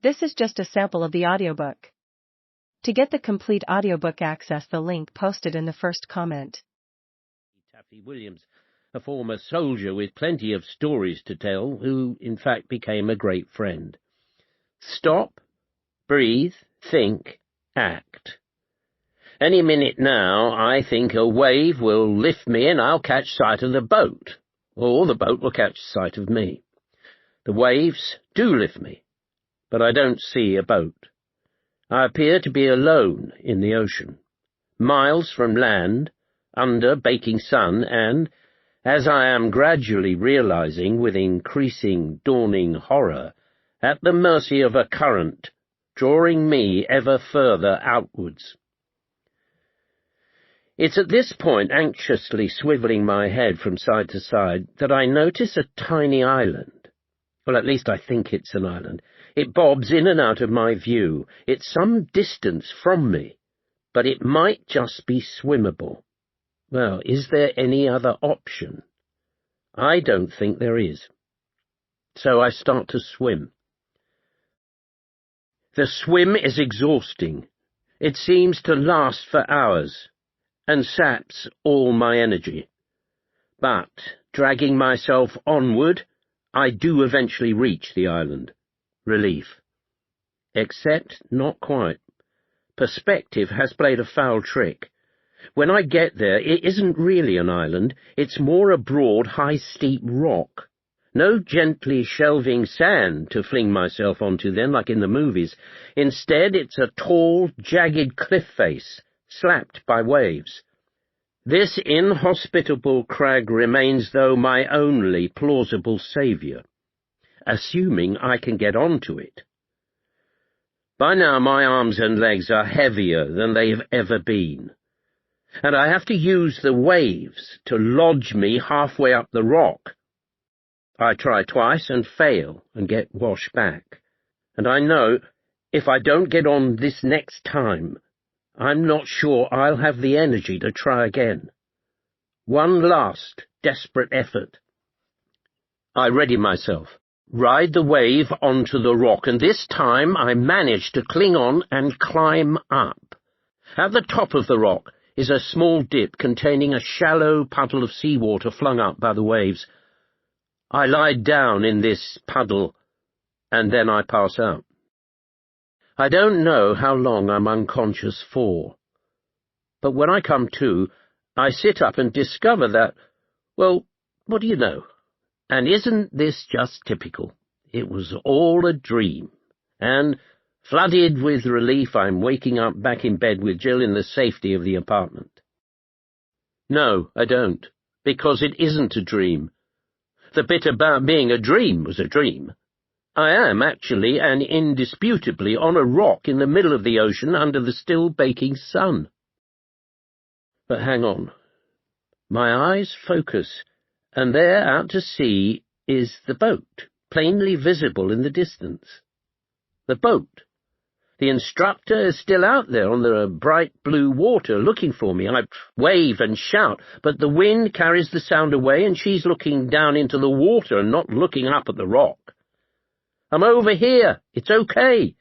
This is just a sample of the audiobook. To get the complete audiobook, access the link posted in the first comment. Taffy Williams, a former soldier with plenty of stories to tell, who in fact became a great friend. Stop, breathe, think, act. Any minute now, I think a wave will lift me and I'll catch sight of the boat, or the boat will catch sight of me. The waves do lift me, but I don't see a boat. I appear to be alone in the ocean, miles from land, under baking sun, and, as I am gradually realizing with increasing dawning horror, at the mercy of a current, drawing me ever further outwards. It's at this point, anxiously swiveling my head from side to side, that I notice a tiny island. Well, at least I think it's an island. It bobs in and out of my view. It's some distance from me, but it might just be swimmable. Well, is there any other option? I don't think there is. So I start to swim. The swim is exhausting. It seems to last for hours, and saps all my energy. But, dragging myself onward, I do eventually reach the island. Relief. Except not quite. Perspective has played a foul trick. When I get there, it isn't really an island. It's more a broad, high, steep rock. No gently shelving sand to fling myself onto then, like in the movies. Instead, it's a tall, jagged cliff face, slapped by waves. This inhospitable crag remains, though, my only plausible saviour, assuming I can get onto it. By now my arms and legs are heavier than they have ever been, and I have to use the waves to lodge me halfway up the rock. I try twice and fail and get washed back, and I know if I don't get on this next time, I'm not sure I'll have the energy to try again. One last desperate effort. I ready myself, ride the wave onto the rock, and this time I manage to cling on and climb up. At the top of the rock is a small dip containing a shallow puddle of seawater flung up by the waves. I lie down in this puddle, and then I pass out. I don't know how long I'm unconscious for, but when I come to, I sit up and discover that, well, what do you know? And isn't this just typical? It was all a dream, and, flooded with relief, I'm waking up back in bed with Jill in the safety of the apartment. No, I don't, because it isn't a dream. The bit about being a dream was a dream. I am actually and indisputably on a rock in the middle of the ocean under the still baking sun. But hang on. My eyes focus, and there out to sea is the boat, plainly visible in the distance. The boat. The instructor is still out there on the bright blue water looking for me. I wave and shout, but the wind carries the sound away, and she's looking down into the water and not looking up at the rock. I'm over here. It's okay.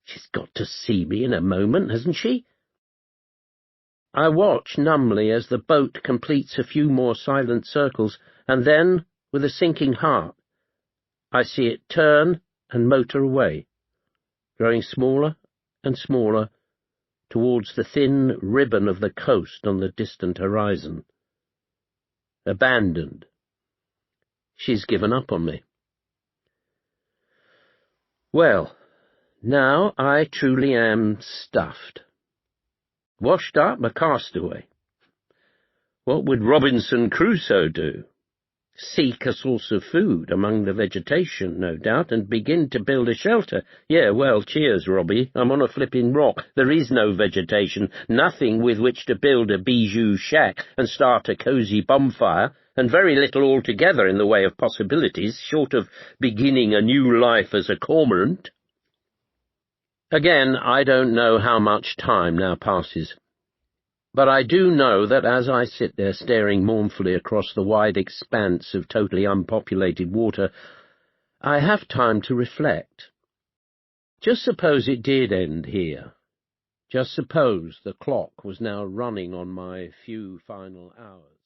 She's got to see me in a moment, hasn't she? I watch numbly as the boat completes a few more silent circles, and then, with a sinking heart, I see it turn and motor away, growing smaller and smaller towards the thin ribbon of the coast on the distant horizon. Abandoned. She's given up on me. Well, now I truly am stuffed. Washed up, a castaway. What would Robinson Crusoe do? Seek a source of food among the vegetation, no doubt, and begin to build a shelter. Yeah, well, cheers, Robbie. I'm on a flipping rock. There is no vegetation, nothing with which to build a bijou shack and start a cosy bonfire, and very little altogether in the way of possibilities, short of beginning a new life as a cormorant. Again, I don't know how much time now passes. But I do know that as I sit there staring mournfully across the wide expanse of totally unpopulated water, I have time to reflect. Just suppose it did end here. Just suppose the clock was now running on my few final hours.